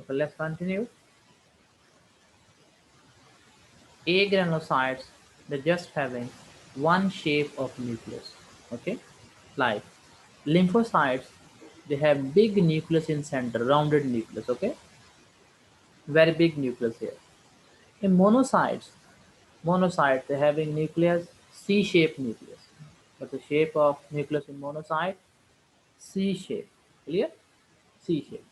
Okay, let's continue. Agranulocytes, they just having one shape of nucleus. Okay, like lymphocytes, they have big nucleus in center, rounded nucleus. Okay, very big nucleus here. In monocytes, they having nucleus C-shaped nucleus. But the shape of nucleus in monocyte C shape. Clear? C shape.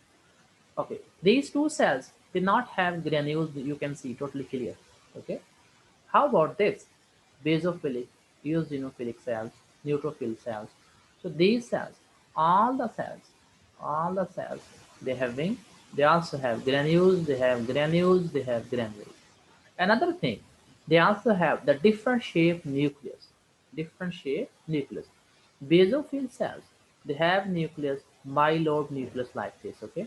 Okay. These two cells did not have granules. You can see totally clear. Okay. How about this? Basophilic, eosinophilic cells, neutrophil cells. So these cells, all the cells, all the cells, they having, they also have granules, they have granules, they have granules. Another thing, they also have the different shape nucleus. Different shape nucleus. Basophil cells, they have nucleus, bilobe nucleus like this, okay?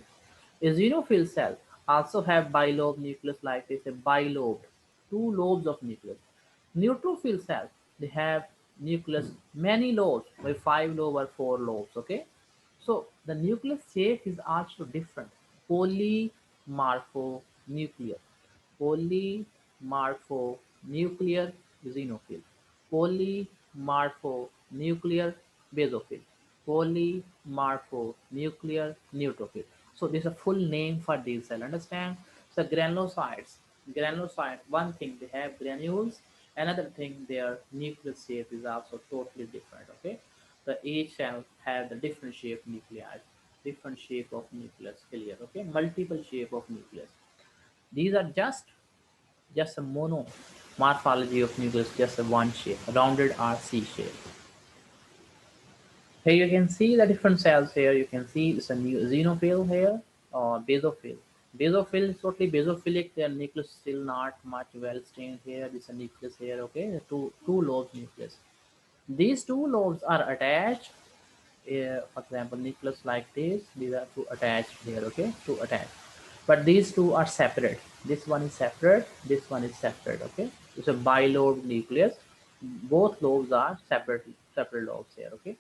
Eosinophil cells also have bilobe nucleus like this, a bilobe, two lobes of nucleus. Neutrophil cells, they have nucleus, many lobes, by five lobes or four lobes, okay? So the nucleus shape is also different. Polymorphonuclear. Polymorphonuclear xenophil. Polymorphonuclear basophil. Polymorphonuclear neutrophil. So this is a full name for these cells. Understand? So granulocytes. Granulocytes. One thing they have granules. Another thing their nucleus shape is also totally different. Okay. The each cell have the different shape nuclei, different shape of nucleus. Clear? Okay. Multiple shape of nucleus. These are just a mono morphology of nucleus, just a one shape, rounded or C shape. Here you can see the different cells here. You can see it's a new xenophil here or basophil. Basophil is totally basophilic. Their nucleus still not much well stained here. This is a nucleus here. Okay, the two lobes nucleus. These two lobes are attached. For example, nucleus like this. These are two attached here. Okay, two attached. But these two are separate. This one is separate. This one is separate. Okay, it's a bilobe nucleus. Both lobes are separate lobes here. Okay,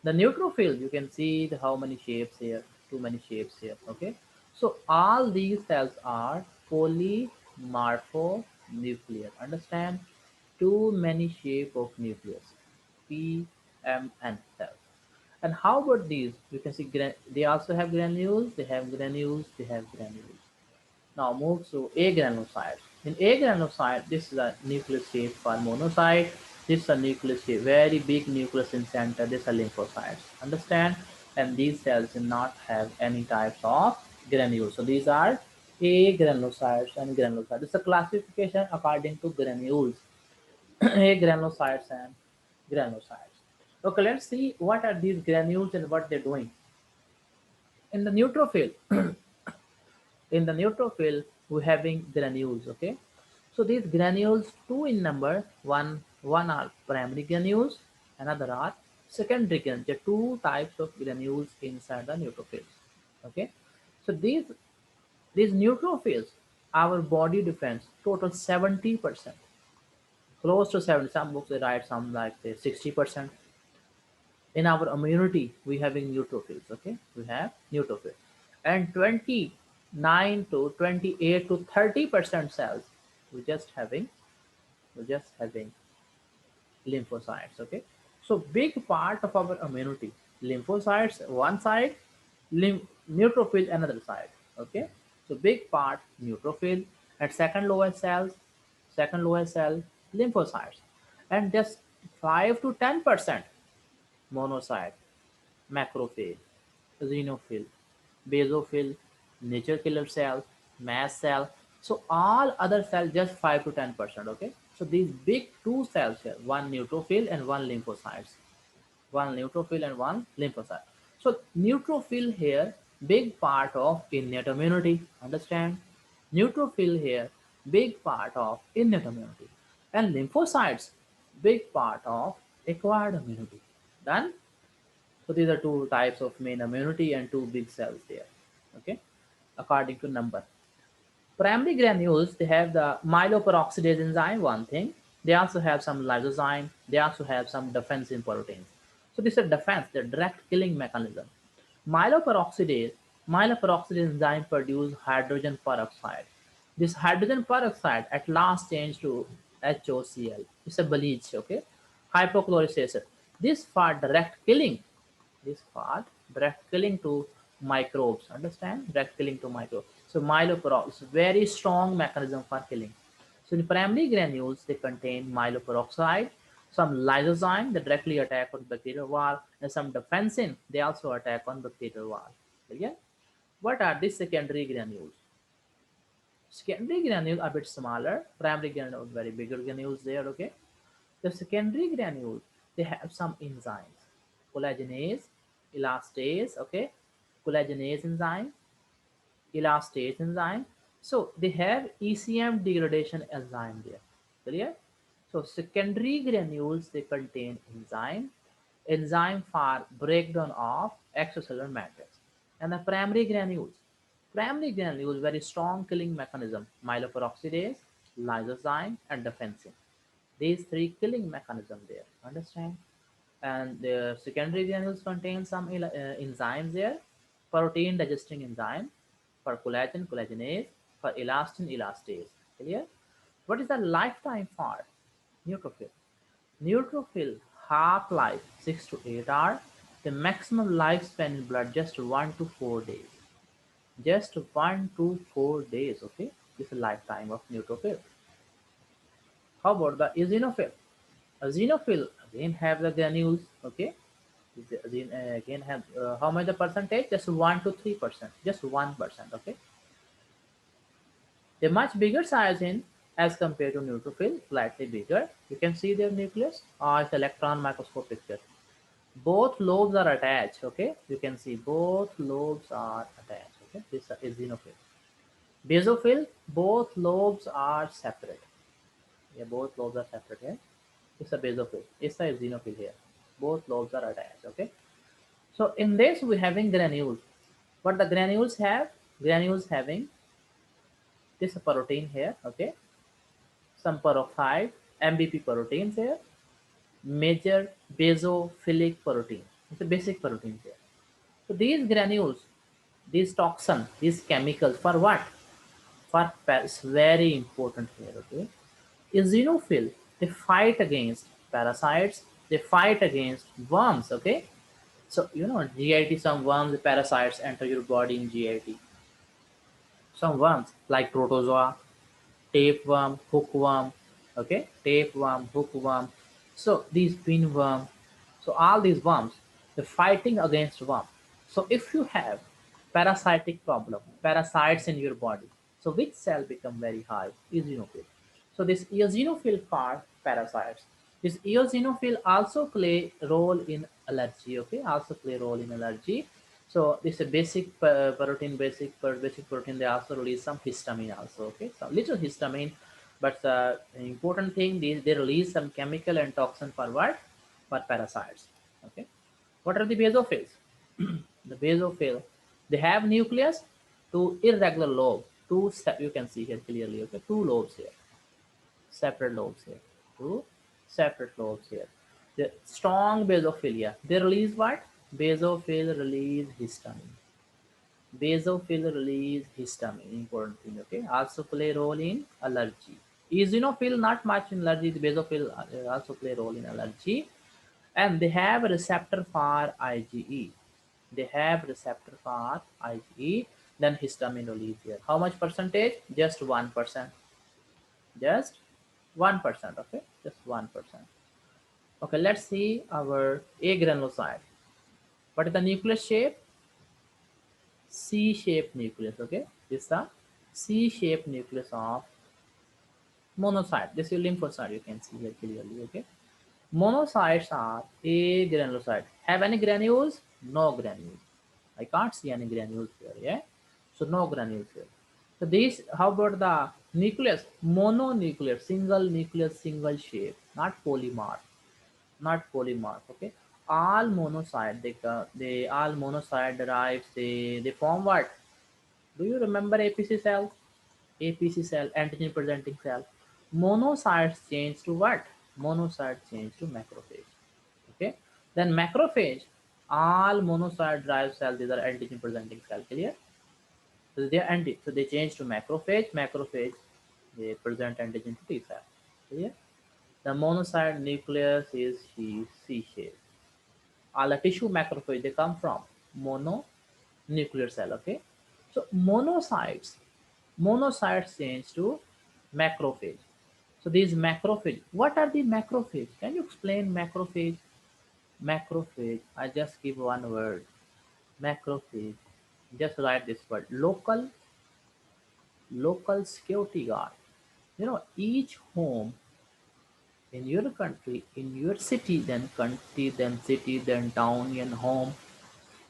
the neutrophil, you can see how many shapes here, too many shapes here. Okay, so all these cells are polymorphonuclear. Understand? Too many shape of nucleus, PMN cells. And how about these? You can see they also have granules. They have granules. They have granules. Now move to agranulocyte. In agranulocyte, this is a nucleus shape for monocyte. This is a nucleus shape, very big nucleus in center. This are lymphocytes. Understand? And these cells do not have any types of granules. So these are agranulocytes and granulocytes. This is a classification according to granules. Agranulocytes and granulocytes. Okay, let's see what are these granules and what they're doing. In the neutrophil, we're having granules. Okay, so these granules, two in number, one are primary granules, another are secondary granules. There are two types of granules inside the neutrophils. Okay, so these neutrophils, our body defense total 70%, close to 70. Some books they write some like say 60%. In our immunity we having neutrophils. Okay, we have neutrophils, and 29 to 28 to 30% cells we just having lymphocytes. Okay, so big part of our immunity, lymphocytes one side, neutrophil another side. Okay, so big part neutrophil, and second lowest cell lymphocytes, and just 5 to 10% monocyte, macrophage, xenophil, basophil, nature killer cell, mast cell. So all other cells just 5 to 10%. Okay. So these big two cells here, one neutrophil and one lymphocytes, one neutrophil and one lymphocyte. So neutrophil here, big part of innate immunity. Understand? Neutrophil here, big part of innate immunity, and lymphocytes, big part of acquired immunity. Done. So these are two types of main immunity and two big cells there. Okay, according to number. Primary granules, they have the myeloperoxidase enzyme, one thing. They also have some lysozyme. They also have some defensive proteins. So this is defense, the direct killing mechanism. Myeloperoxidase, myeloperoxidase enzyme produce hydrogen peroxide. This hydrogen peroxide at last change to HOCl. It's a bleach, okay? Hypochlorous acid. This for direct killing, this part direct killing to microbes, understand, direct killing to microbes. So myeloperoxidase is very strong mechanism for killing. So in primary granules they contain myeloperoxide, some lysozyme that directly attack on bacterial wall, and some defensin they also attack on bacterial wall. Yeah. What are these secondary granules? Secondary granules are a bit smaller, primary granules very bigger granules there, okay. The secondary granules, they have some enzymes, collagenase, elastase, okay, collagenase enzyme, elastase enzyme. So they have ECM degradation enzyme there. Clear? So secondary granules, they contain enzyme for breakdown of extracellular matrix. And the primary granules very strong killing mechanism, myeloperoxidase, lysozyme, and defensin. These three killing mechanism there. Understand? And the secondary granules contain some enzymes there, protein digesting enzyme, for collagen, collagenase, for elastin, elastase. Clear? What is the lifetime for neutrophil? Neutrophil half-life 6 to 8 hours. The maximum lifespan in blood just 1 to 4 days. Just 1 to 4 days, okay? This is the lifetime of neutrophil. How about the eosinophil? Eosinophil again have the granules, okay? Again have how much the percentage? Just 1 to 3%, just 1%, okay? They're much bigger size in as compared to neutrophil, slightly bigger. You can see their nucleus or it's electron microscope picture. Both lobes are attached, okay? You can see both lobes are attached, okay? This is eosinophil. Basophil, both lobes are separate. Yeah, both lobes are separate here. It's a basophil. It's a eosinophil here. Both lobes are attached, okay? So in this we having granules. What the granules have? Granules having this protein here, okay? Some peroxide, MBP proteins here, major basophilic protein. It's a basic protein here. So these granules, these toxin, these chemicals for what? For it's very important here, okay? Eosinophil, they fight against parasites, they fight against worms, okay? So you know GIT, some worms, parasites enter your body in GIT. Some worms like protozoa, tapeworm, hookworm, okay, tapeworm, hookworm. So these pinworm, so all these worms, they're fighting against worm. So if you have parasitic problem, parasites in your body, so which cell become very high? Eosinophil. So this eosinophil part parasites. This eosinophil also play role in allergy. Okay, also play role in allergy. So this is a basic protein, basic protein. They also release some histamine also. Okay, so little histamine, but the important thing they release some chemical and toxin for what? For parasites. Okay, what are the basophils? The basophil, they have nucleus, two irregular lobe, you can see here clearly. Okay, two lobes here, separate lobes here, two separate lobes here. The strong basophilia, they release what? Basophil release histamine. Basophil release histamine, important thing, okay? Also play role in allergy. Eosinophil not much in allergy, the basophil also play role in allergy. And they have a receptor for IgE. They have receptor for IgE, then histamine release here. How much percentage? Just 1%. Just 1%, okay? Just 1%. Okay, let's see our A granulocyte. What is the nucleus shape? C-shaped nucleus, okay? This is the C-shaped nucleus of Monocyte. This is lymphocyte. You can see here clearly. Okay. Monocytes are agranulocyte. Have any granules? No granules. I can't see any granules here. Yeah. So no granules here. So these. How about the nucleus? Mononuclear, single nucleus, single shape, not polymorph, not polymorph. Okay. All monocyte. They all monocyte derives. They form what? Do you remember APC cell? APC cell, antigen presenting cell. Monocytes change to what? Monocytes change to macrophage. Okay. Then macrophage, all monocyte derived cells, these are antigen presenting cell. Clear? So they are anti. So they change to macrophage. Macrophage, they present antigen to T cell. Clear? The monocyte nucleus is C shape. All the tissue macrophage they come from mononuclear cell. Okay. So monocytes change to macrophage. So these macrophage, what are the macrophage? Can you explain macrophage? Macrophage, I just give one word. Macrophage. Just write this word. Local security guard. Each home in your country, in your city, then country, then city, then town, and home.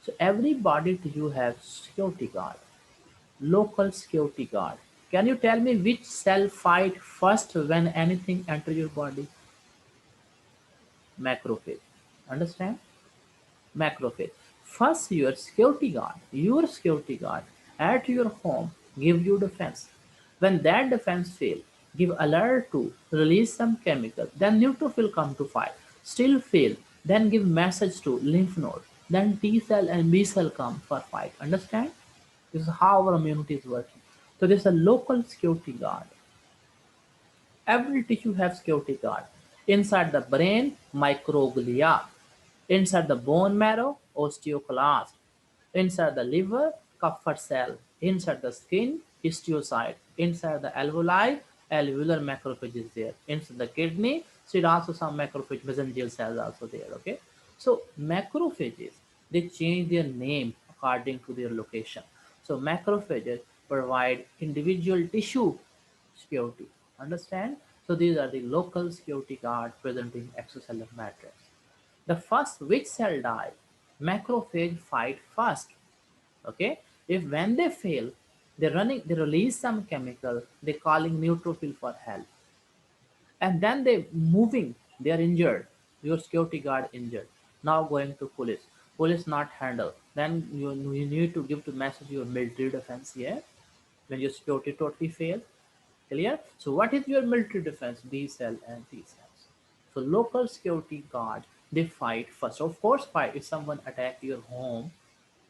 So everybody you have security guard. Local security guard. Can you tell me which cell fight first when anything enter your body? Macrophage. Understand? Macrophage. First, your security guard at your home give you defense. When that defense fail, give alert to release some chemical. Then neutrophil come to fight. Still fail. Then give message to lymph node. Then T cell and B cell come for fight. Understand? This is how our immunity is working. So this is a local security guard. Every tissue has security guard. Inside the brain, microglia. Inside the bone marrow, osteoclast. Inside the liver, Kupffer cell. Inside the skin, histiocyte. Inside the alveoli, alveolar macrophage is there. Inside the kidney, so it also some macrophage mesangial cells also there. Okay. So macrophages, they change their name according to their location. So macrophages provide individual tissue security. Understand? So these are the local security guard presenting extracellular matrix. The first which cell die, macrophage fight first. Okay? If when they fail, they release some chemical, they calling neutrophil for help. And then they moving, they are injured. Your security guard injured. Now going to police. Police not handle. Then you need to give the message your military defense here. When your security totally fail. Clear? So what is your military defense? B cell and T cells. So local security guard, they fight first. Of course, fight if someone attack your home.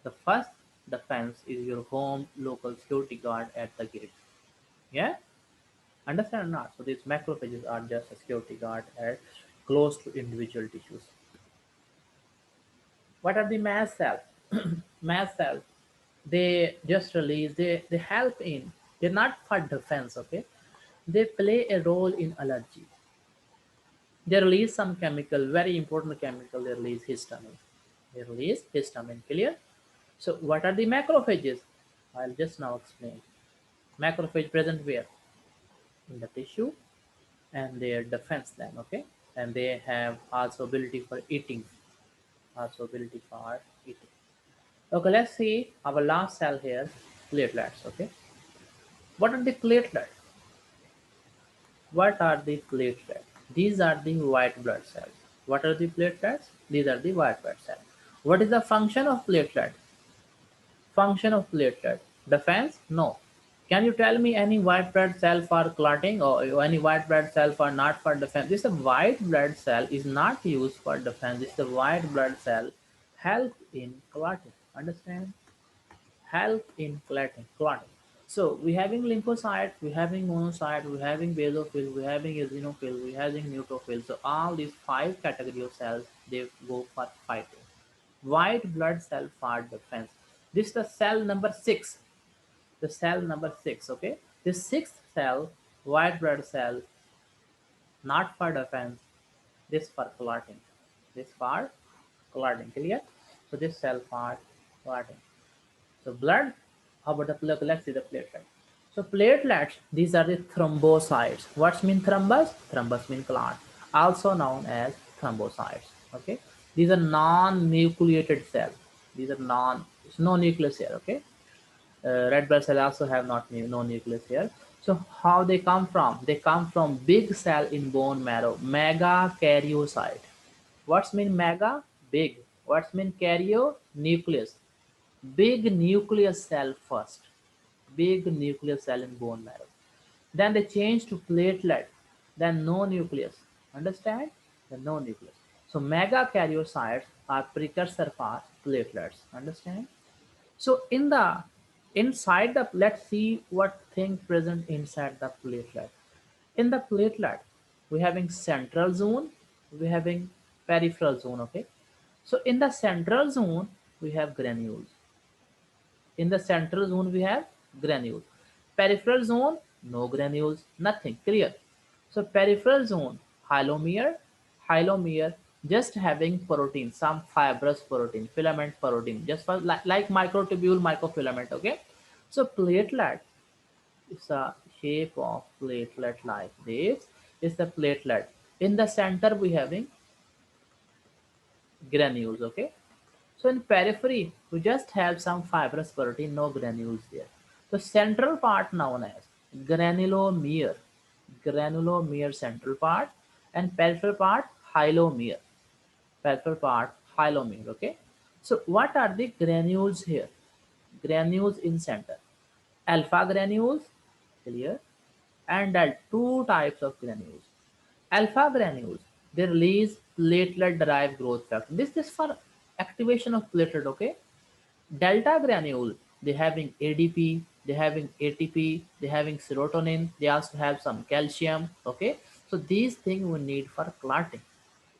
The first defense is your home local security guard at the gate. Yeah, understand or not? So these macrophages are just a security guard at close to individual tissues. What are the mast cells? Mast cells, they just release. They help in. They're not for defense. Okay, they play a role in allergy. They release some chemical, very important chemical. They release histamine. They release histamine. Clear? So what are the macrophages? I'll just now explain. Macrophage present where? In the tissue, and their defense then, okay? And they have also ability for eating. Also ability for eating. Okay, let's see our last cell here, platelets, okay? What are the platelets? What are the platelets? These are the white blood cells. What are the platelets? These are the white blood cells. What is the function of platelet? Function of platelet. Defense? No. Can you tell me any white blood cell for clotting or any white blood cell for not for defense? This white blood cell is not used for defense. This the white blood cell help in clotting. Understand? Help in clotting. So we having lymphocyte, we having monocyte, we having basophil, we having eosinophil, we having neutrophil. So all these five category of cells they go for fighting. White blood cell for defense. This is the cell number six. The cell number six. Okay. The sixth cell, white blood cell, not for defense. This for clotting. This for clotting. Clear? So this cell for clotting. So blood, how about the platelet? Let's see the platelet. So platelets, these are the thrombocytes. What's mean thrombus? Thrombus mean clot, also known as thrombocytes. Okay, these are non-nucleated cells. These are it's no nucleus here. Okay, red blood cell also have no nucleus here. So how they come from? They come from big cell in bone marrow, megakaryocyte. What's mean mega? Big. What's mean karyo? Nucleus. Big nucleus cell first. Big nucleus cell in bone marrow. Then they change to platelet. Then no nucleus. Understand? Then no nucleus. So megakaryocytes are precursor for platelets. Understand? So inside the, let's see what thing present inside the platelet. In the platelet, we having central zone, we having peripheral zone. Okay. So in the central zone, we have granules. In the central zone, we have granules. Peripheral zone, no granules, nothing. Clear? So peripheral zone, hyalomere, just having protein, some fibrous protein, filament protein, just for like microtubule, microfilament. Okay. So platelet is a shape of platelet like this. Is the platelet. In the center, we having granules. Okay. So in periphery, we just have some fibrous protein, no granules there. The central part known as granulomere, granulomere central part, and peripheral part hyalomere, peripheral part hyalomere. Okay. So what are the granules here? Granules in center. Alpha granules, clear, and two types of granules. Alpha granules, they release platelet-derived growth factor. This is for activation of platelet. Okay. Delta granule, they having ADP, they having ATP, they having serotonin, they also have some calcium. Okay, so these things we need for clotting.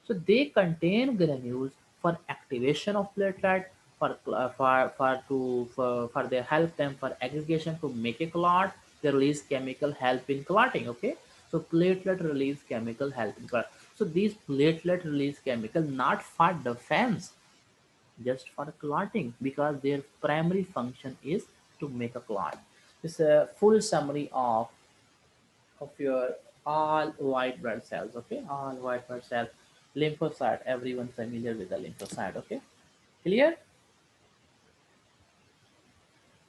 So they contain granules for activation of platelet, for they help them for aggregation to make a clot. They release chemical help in clotting. Okay, so platelet release chemical help in clot. So these platelet release chemical not for defense, just for clotting, because their primary function is to make a clot. It's a full summary of your all white blood cells. Okay, all white blood cells, lymphocyte. Everyone familiar with the lymphocyte. Okay, clear.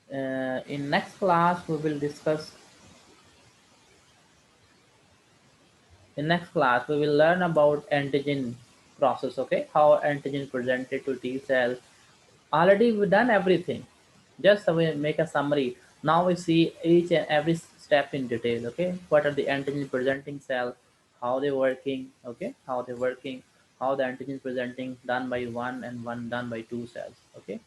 In next class we will discuss. In next class we will learn about antigen process. Okay, how antigen presented to T cells. Already we've done everything. Just we make a summary. Now we see each and every step in detail. Okay, what are the antigen presenting cell, how they working. Okay, how they working, how the antigen presenting done by one and one done by two cells. Okay,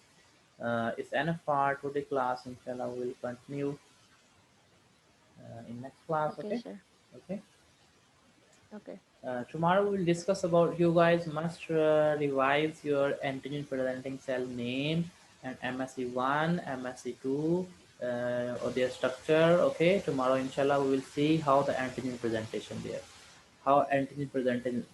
it's enough part for the class. Inshallah, we will continue in next class. Okay, Okay, sir. okay. Okay. Tomorrow we will discuss about you guys must revise your antigen presenting cell name and MSC1, MSC2, or their structure. Okay, tomorrow inshallah we will see how the antigen presentation there, how antigen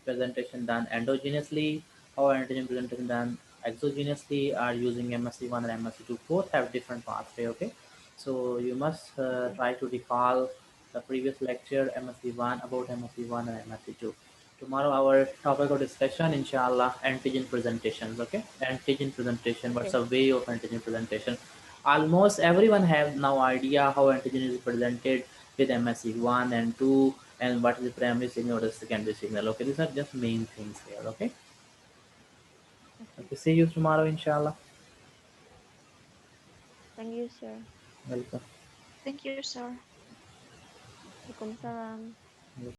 presentation done endogenously, how antigen presentation done exogenously are using MSC1 and MSC2. Both have different pathway. Okay, so you must Okay. try to recall the previous lecture MSc1 about MSc1 and MSc2. Tomorrow our topic of discussion, inshallah, antigen presentations. Okay, antigen presentation. What's Okay. a way of antigen presentation? Almost everyone have now idea how antigen is presented with MSc1 and 2, and what is the primary signal or the secondary signal. Okay, these are just main things here. Okay, Okay. okay. See you tomorrow, inshallah. Thank you, sir. Welcome. Thank you, sir. Waalaikumsalam.